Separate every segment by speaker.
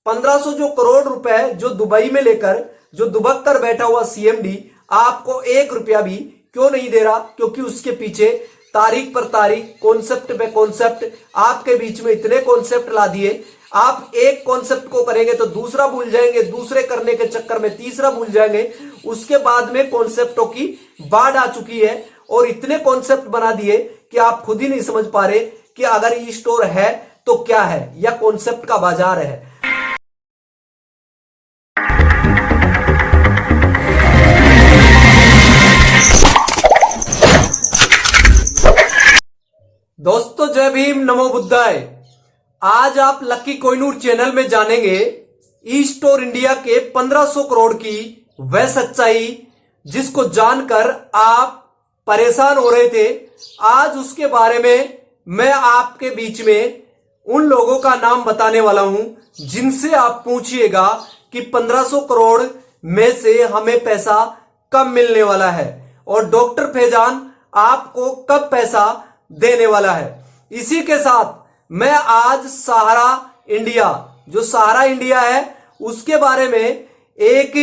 Speaker 1: 1500 जो करोड़ रुपए जो दुबई में लेकर जो दुबक कर बैठा हुआ सीएमडी आपको 1 रुपया भी क्यों नहीं दे रहा? क्योंकि उसके पीछे तारीख पर तारीख, कॉन्सेप्ट पे कॉन्सेप्ट, आपके बीच में इतने कॉन्सेप्ट ला दिए। आप एक कॉन्सेप्ट को करेंगे तो दूसरा भूल जाएंगे, दूसरे करने के चक्कर में तीसरा भूल जाएंगे। उसके बाद में कॉन्सेप्टों की बाढ़ आ चुकी है और इतने कॉन्सेप्ट बना दिए कि आप खुद ही नहीं समझ पा रहे कि अगर ई स्टोर है तो क्या है या कॉन्सेप्ट का बाजार है। दोस्तों जय भीम, नमो बुद्धाय। आज आप लकी कोहिनूर चैनल में जानेंगे ई स्टोर इंडिया के 1500 करोड़ की वह सच्चाई जिसको जानकर आप परेशान हो रहे थे। आज उसके बारे में मैं आपके बीच में उन लोगों का नाम बताने वाला हूं जिनसे आप पूछिएगा कि 1500 करोड़ में से हमें पैसा कब मिलने वाला है और डॉक्टर फैजान आपको कब पैसा देने वाला है। इसी के साथ मैं आज सहारा इंडिया, जो सहारा इंडिया है उसके बारे में एक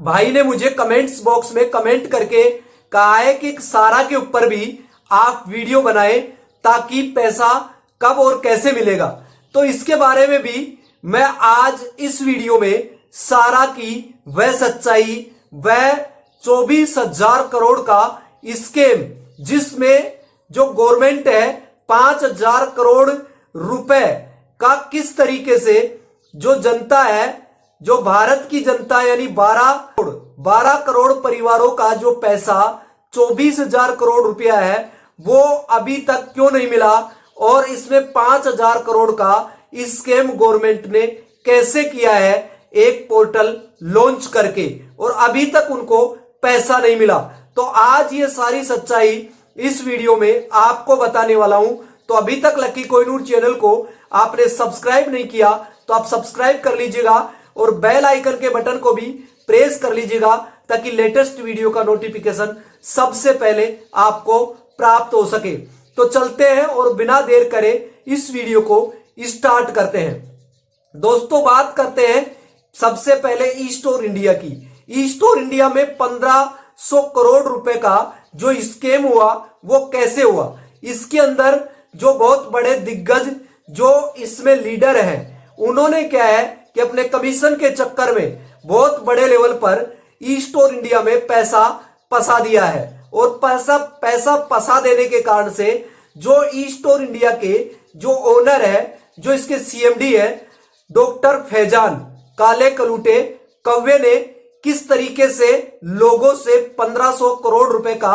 Speaker 1: भाई ने मुझे कमेंट्स बॉक्स में कमेंट करके कहा है कि सहारा के ऊपर भी आप वीडियो बनाएं ताकि पैसा कब और कैसे मिलेगा। तो इसके बारे में भी मैं आज इस वीडियो में सहारा की वह सच्चाई, वह 24,000 करोड़ का स्कीम जिसमें जो गवर्नमेंट है 5,000 करोड़ रुपए का किस तरीके से जो जनता है, जो भारत की जनता यानी 12 करोड़ परिवारों का जो पैसा 24,000 करोड़ रुपया है वो अभी तक क्यों नहीं मिला और इसमें 5,000 करोड़ का स्कीम गवर्नमेंट ने कैसे किया है एक पोर्टल लॉन्च करके और अभी तक उनको पैसा नहीं मिला। तो आज ये सारी सच्चाई इस वीडियो में आपको बताने वाला हूं। तो अभी तक लकी कोहिनूर चैनल को आपने सब्सक्राइब नहीं किया तो आप सब्सक्राइब कर लीजिएगा और बेल आइकन के बटन को भी प्रेस कर लीजिएगा ताकि लेटेस्ट वीडियो का नोटिफिकेशन सबसे पहले आपको प्राप्त हो सके। तो चलते हैं और बिना देर करे इस वीडियो को स्टार्ट करते हैं। दोस्तों बात करते हैं सबसे पहले ई स्टोर इंडिया की। ई स्टोर इंडिया में 1500 करोड़ रुपए का जो स्कीम हुआ वो कैसे हुआ। इसके अंदर जो बहुत बड़े दिग्गज जो इसमें लीडर हैं उन्होंने क्या है कि अपने कमीशन के चक्कर में बहुत बड़े लेवल पर ई स्टोर इंडिया में पैसा फंसा दिया है और पैसा फंसा देने के कारण से जो ई स्टोर इंडिया के जो ओनर है, जो इसके सीएमडी है डॉक्टर फैजान काले कलूटे कौवे ने किस तरीके से लोगों से 1500 करोड़ रुपए का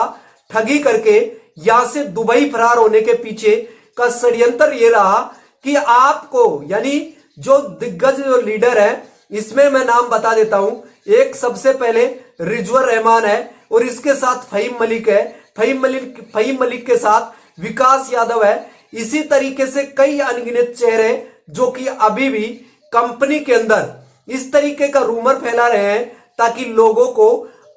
Speaker 1: ठगी करके यहां से दुबई फरार होने के पीछे का षड्यंत्र ये रहा कि आपको यानी जो दिग्गज जो लीडर है इसमें मैं नाम बता देता हूं। एक सबसे पहले रिजवर रहमान है और इसके साथ फहीम मलिक है, फहीम मलिक के साथ विकास यादव है। इसी तरीके से कई अनगिनत चेहरे जो कि अभी भी कंपनी के अंदर इस तरीके का रूमर फैला रहे हैं ताकि लोगों को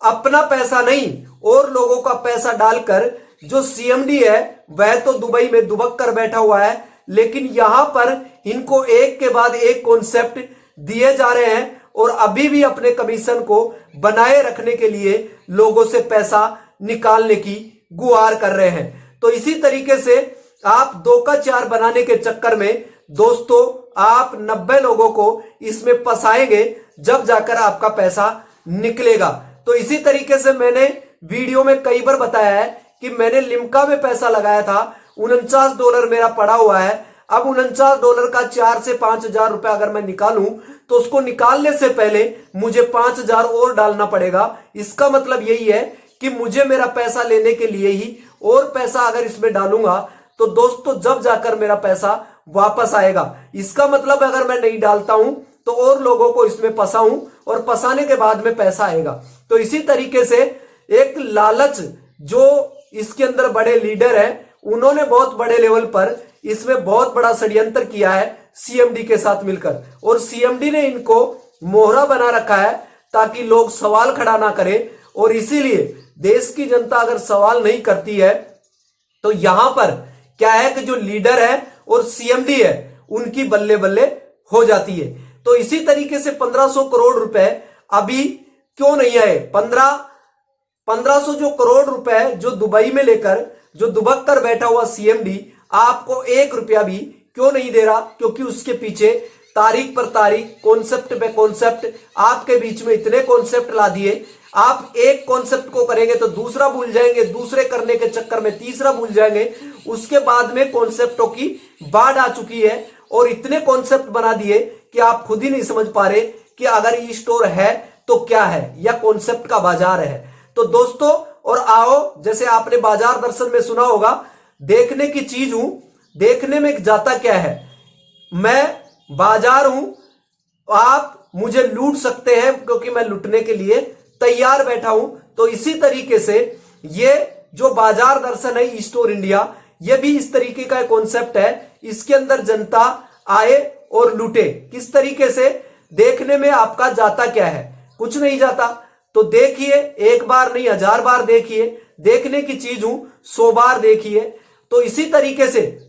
Speaker 1: अपना पैसा नहीं और लोगों का पैसा डालकर जो सीएमडी है वह तो दुबई में दुबक कर बैठा हुआ है, लेकिन यहां पर इनको एक के बाद एक कॉन्सेप्ट दिए जा रहे हैं और अभी भी अपने कमीशन को बनाए रखने के लिए लोगों से पैसा निकालने की गुहार कर रहे हैं। तो इसी तरीके से आप 2 का 4 बनाने के चक्कर में दोस्तों आप 90 लोगों को इसमें फंसाएंगे जब जाकर आपका पैसा निकलेगा। तो इसी तरीके से मैंने वीडियो में कई बार बताया है कि मैंने लिम्का में पैसा लगाया था, $49 मेरा पड़ा हुआ है। अब $49 का 4 से 5,000 रुपए अगर मैं निकालूं तो उसको निकालने से पहले मुझे 5,000 और डालना पड़ेगा। इसका मतलब यही है कि मुझे मेरा पैसा लेने के लिए ही और पैसा अगर इसमें डालूंगा तो दोस्तों जब जाकर मेरा पैसा वापस आएगा। इसका मतलब अगर मैं नहीं डालता हूं तो और लोगों को इसमें फंसाऊं और फंसाने के बाद में पैसा आएगा। तो इसी तरीके से एक लालच जो इसके अंदर बड़े लीडर हैं उन्होंने बहुत बड़े लेवल पर इसमें बहुत बड़ा षड्यंत्र किया है सीएमडी के साथ मिलकर और सीएमडी ने इनको मोहरा बना रखा है ताकि लोग सवाल खड़ा ना करें। और इसीलिए देश की जनता अगर सवाल नहीं करती है तो यहां पर क्या है कि जो लीडर है और सीएमडी है उनकी बल्ले बल्ले हो जाती है। तो इसी तरीके से 1500 करोड़ रुपए अभी क्यों नहीं आए? 1500 जो करोड़ रुपए जो दुबई में लेकर जो दुबक कर बैठा हुआ सीएमडी आपको 1 रुपया भी क्यों नहीं दे रहा? क्योंकि उसके पीछे तारीख पर तारीख, कॉन्सेप्ट पे कॉन्सेप्ट, आपके बीच में इतने कॉन्सेप्ट ला दिए। आप एक कॉन्सेप्ट को करेंगे तो दूसरा भूल जाएंगे, दूसरे करने के चक्कर में तीसरा भूल जाएंगे। उसके बाद में कॉन्सेप्टों की बाढ़ आ चुकी है और इतने कॉन्सेप्ट बना दिए कि आप खुद ही नहीं समझ पा रहे कि अगर ई स्टोर है तो क्या है या कॉन्सेप्ट का बाजार है। तो दोस्तों और आओ, जैसे आपने बाजार दर्शन में सुना होगा, देखने की चीज हूं, देखने में जाता क्या है। मैं बाजार हूं, आप मुझे लूट सकते हैं क्योंकि मैं लूटने के लिए तैयार बैठा हूं। तो इसी तरीके से ये जो बाजार दर्शन है ई स्टोर इंडिया, ये भी इस तरीके का कॉन्सेप्ट है। इसके अंदर जनता आए और लूटे। किस तरीके से? देखने में आपका जाता क्या है? कुछ नहीं जाता। तो देखिए, एक बार नहीं 1000 बार देखिए, देखने की चीज हूं 100 बार देखिए। तो इसी तरीके से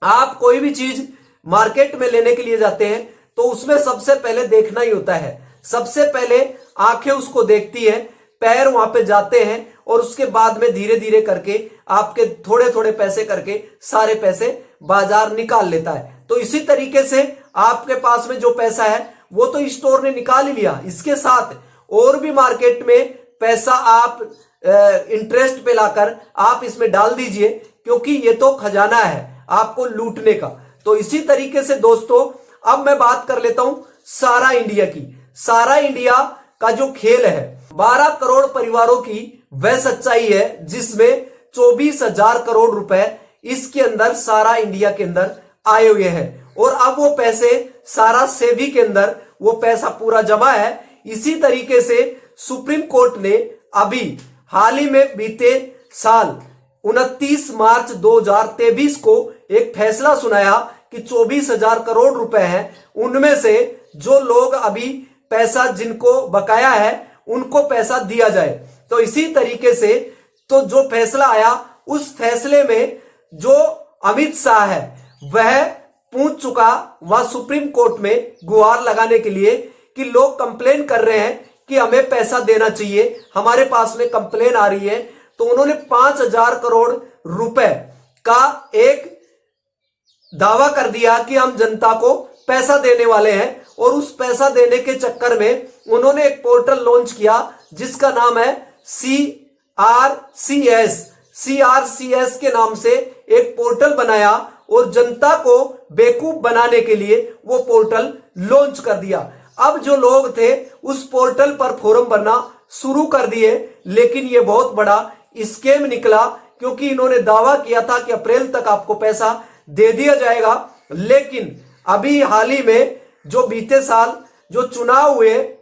Speaker 1: आप कोई भी चीज मार्केट में लेने के लिए जाते हैं तो उसमें सबसे पहले देखना ही होता है। सबसे पहले आंखें उसको देखती है, पैर वहां पे जाते हैं और उसके बाद में धीरे धीरे करके आपके थोड़े थोड़े पैसे करके सारे पैसे बाजार निकाल लेता है। तो इसी तरीके से आपके पास में जो पैसा है वो तो स्टोर ने निकाल ही लिया, इसके साथ और भी मार्केट में पैसा आप इंटरेस्ट पे लाकर आप इसमें डाल दीजिए, क्योंकि ये तो खजाना है आपको लूटने का। तो इसी तरीके से दोस्तों अब मैं बात कर लेता हूं सारा इंडिया की। सारा इंडिया का जो खेल है, 12 करोड़ परिवारों की वह सच्चाई है जिसमें 24,000 करोड़ रुपए इसके अंदर सारा इंडिया के अंदर आए हुए हैं। और अब वो पैसे सारा सेवी के अंदर वो पैसा पूरा जमा है। इसी तरीके से सुप्रीम कोर्ट ने अभी हाल ही में बीते साल 29 मार्च 2023 को एक फैसला सुनाया कि 24,000 करोड़ रुपए हैं, उनमें से जो लोग अभी पैसा जिनको बकाया है उनको पैसा दिया जाए। तो इसी तरीके से तो जो फैसला आया, उस फैसले में जो अमित शाह है वह पूछ चुका वहां सुप्रीम कोर्ट में गुहार लगाने के लिए कि लोग कंप्लेन कर रहे हैं कि हमें पैसा देना चाहिए, हमारे पास में कंप्लेन आ रही है। तो उन्होंने 5,000 करोड़ रुपए का एक दावा कर दिया कि हम जनता को पैसा देने वाले हैं। और उस पैसा देने के चक्कर में उन्होंने एक पोर्टल लॉन्च किया जिसका नाम है CRCS के नाम से एक पोर्टल बनाया और जनता को बेवकूफ बनाने के लिए वो पोर्टल लॉन्च कर दिया। अब जो लोग थे उस पोर्टल पर फॉर्म भरना शुरू कर दिए, लेकिन ये बहुत बड़ा स्कैम निकला, क्योंकि इन्होंने दावा किया था कि अप्रैल तक आपको पैसा दे दिया जाएगा। लेकिन अभी हाल ही में जो बीते साल जो चुनाव हुए,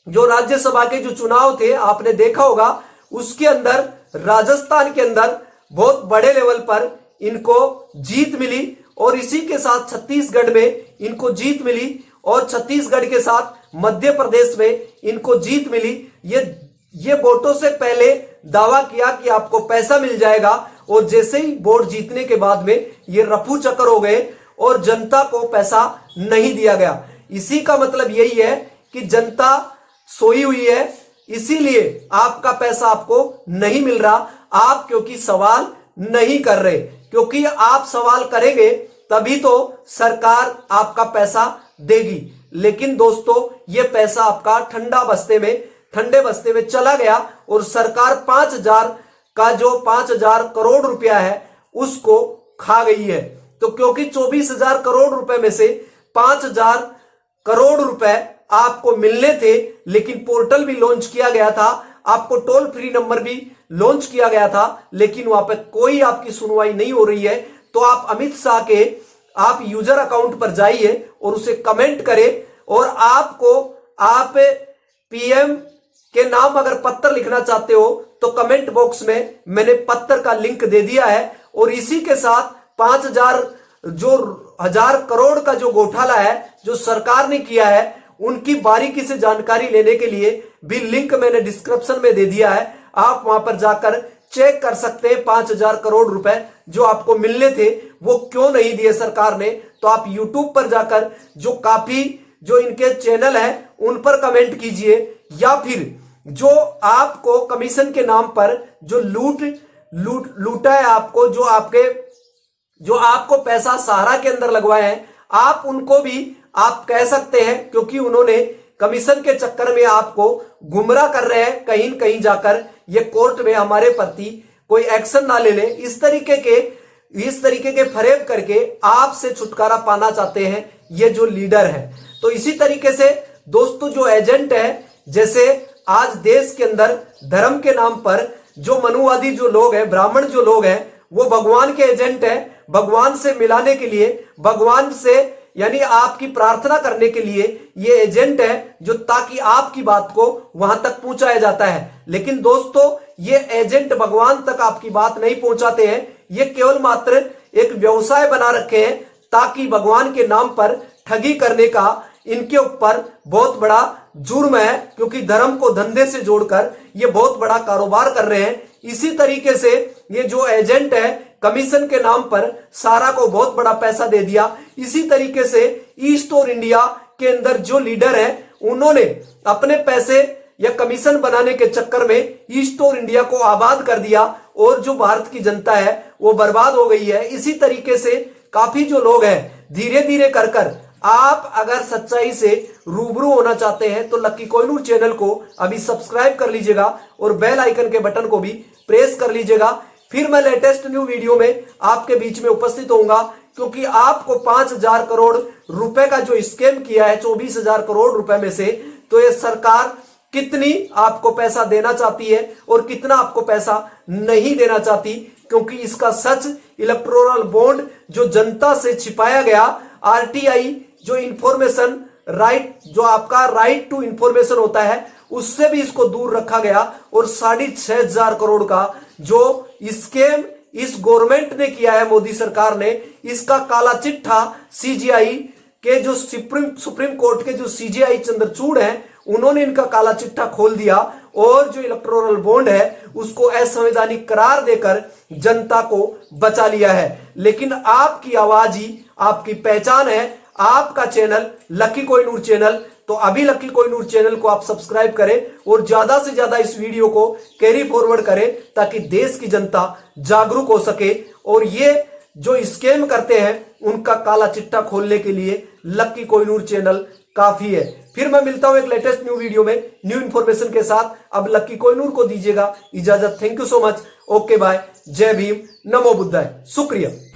Speaker 1: जो राज्यसभा के जो चुनाव थे आपने देखा होगा, उसके अंदर राजस्थान के अंदर बहुत बड़े लेवल पर इनको जीत मिली और इसी के साथ छत्तीसगढ़ में इनको जीत मिली और छत्तीसगढ़ के साथ मध्य प्रदेश में इनको जीत मिली। ये वोटों से पहले दावा किया कि आपको पैसा मिल जाएगा और जैसे ही वोट जीतने के बाद में ये रफू चक्कर हो गए और जनता को पैसा नहीं दिया गया। इसी का मतलब यही है कि जनता सोई हुई है, इसीलिए आपका पैसा आपको नहीं मिल रहा। आप क्योंकि सवाल नहीं कर रहे, क्योंकि आप सवाल करेंगे तभी तो सरकार आपका पैसा देगी। लेकिन दोस्तों ये पैसा आपका ठंडे बस्ते में चला गया और सरकार 5,000 का जो 5,000 करोड़ रुपया है उसको खा गई है। तो क्योंकि 24,000 करोड़ रुपए में से 5,000 करोड़ रुपए आपको मिलने थे, लेकिन पोर्टल भी लॉन्च किया गया था, आपको टोल फ्री नंबर भी लॉन्च किया गया था, लेकिन वहां पे कोई आपकी सुनवाई नहीं हो रही है। तो आप अमित शाह के आप यूजर अकाउंट पर जाइए और उसे कमेंट करें और आप पीएम के नाम अगर पत्र लिखना चाहते हो तो कमेंट बॉक्स में मैंने पत्र का लिंक दे दिया है। और इसी के साथ 5,000 करोड़ का जो घोटाला है जो सरकार ने किया है, उनकी बारीकी से जानकारी लेने के लिए भी लिंक मैंने डिस्क्रिप्शन में दे दिया है। आप वहां पर जाकर चेक कर सकते हैं 5,000 करोड़ रुपए जो आपको मिलने थे वो क्यों नहीं दिए सरकार ने। तो आप यूट्यूब पर जाकर जो इनके चैनल है उन पर कमेंट कीजिए, या फिर जो आपको कमीशन के नाम पर जो लूटा है आपको, जो आपको पैसा सहारा के अंदर लगवाए हैं, आप उनको भी आप कह सकते हैं, क्योंकि उन्होंने कमीशन के चक्कर में आपको गुमराह कर रहे हैं। कहीं न कहीं जाकर ये कोर्ट में हमारे प्रति कोई एक्शन ना ले ले, इस तरीके के फरेब करके आपसे छुटकारा पाना चाहते हैं ये जो लीडर है। तो इसी तरीके से दोस्तों जो एजेंट है, जैसे आज देश के अंदर धर्म के नाम पर जो मनुवादी जो लोग हैं, ब्राह्मण जो लोग हैं, वो भगवान के एजेंट हैं। भगवान से मिलाने के लिए, भगवान से यानी आपकी प्रार्थना करने के लिए ये एजेंट है, जो ताकि आपकी बात को वहां तक पहुंचाया जाता है। लेकिन दोस्तों ये एजेंट भगवान तक आपकी बात नहीं पहुंचाते हैं, ये केवल मात्र एक व्यवसाय बना रखे हैं ताकि भगवान के नाम पर ठगी करने का इनके ऊपर बहुत बड़ा जुर्म है, क्योंकि धर्म को धंधे से जोड़कर ये बहुत बड़ा कारोबार कर रहे हैं। इसी तरीके से ये जो एजेंट है कमीशन के नाम पर सारा को बहुत बड़ा पैसा दे दिया। इसी तरीके से ई स्टोर इंडिया के अंदर जो लीडर है उन्होंने अपने पैसे या कमीशन बनाने के चक्कर में ई स्टोर इंडिया को आबाद कर दिया, और जो भारत की जनता है वो बर्बाद हो गई है। इसी तरीके से काफी जो लोग हैं धीरे धीरे कर आप अगर सच्चाई से रूबरू होना चाहते हैं तो लक्की कोहिनूर चैनल को अभी सब्सक्राइब कर लीजिएगा और बेल आइकन के बटन को भी प्रेस कर लीजिएगा। फिर मैं लेटेस्ट न्यू वीडियो में आपके बीच में उपस्थित होऊंगा, क्योंकि आपको 5,000 करोड़ रुपए का जो स्कैम किया है 24,000 करोड़ रुपए में से, तो ये सरकार कितनी आपको पैसा देना चाहती है और कितना आपको पैसा नहीं देना चाहती, क्योंकि इसका सच इलेक्टोरल बॉन्ड जो जनता से छिपाया गया, आरटीआई जो इंफॉर्मेशन राइट, जो आपका राइट टू इंफॉर्मेशन होता है, उससे भी इसको दूर रखा गया, और 6,500 करोड़ का जो स्कैम इस गवर्नमेंट ने किया है, मोदी सरकार ने, इसका काला चिट्ठा सीजीआई के जो सुप्रीम कोर्ट के जो सीजीआई चंद्रचूड़ हैं उन्होंने इनका काला चिट्ठा खोल दिया, और जो इलेक्टोरल बॉन्ड है उसको असंवैधानिक करार देकर जनता को बचा लिया है। लेकिन आपकी आवाज ही आपकी पहचान है, आपका चैनल लक्की कोहिनूर चैनल। तो अभी लक्की कोहिनूर चैनल को आप सब्सक्राइब करें और ज्यादा से ज्यादा इस वीडियो को कैरी फॉरवर्ड करें, ताकि देश की जनता जागरूक हो सके, और ये जो स्कैम करते हैं उनका काला चिट्ठा खोलने के लिए लक्की कोहिनूर चैनल काफी है। फिर मैं मिलता हूं एक लेटेस्ट न्यू वीडियो में न्यू इंफॉर्मेशन के साथ। अब लक्की कोहिनूर को दीजिएगा इजाजत। Thank you so much. Okay bye. जय भीम, नमो बुद्धाय। शुक्रिया।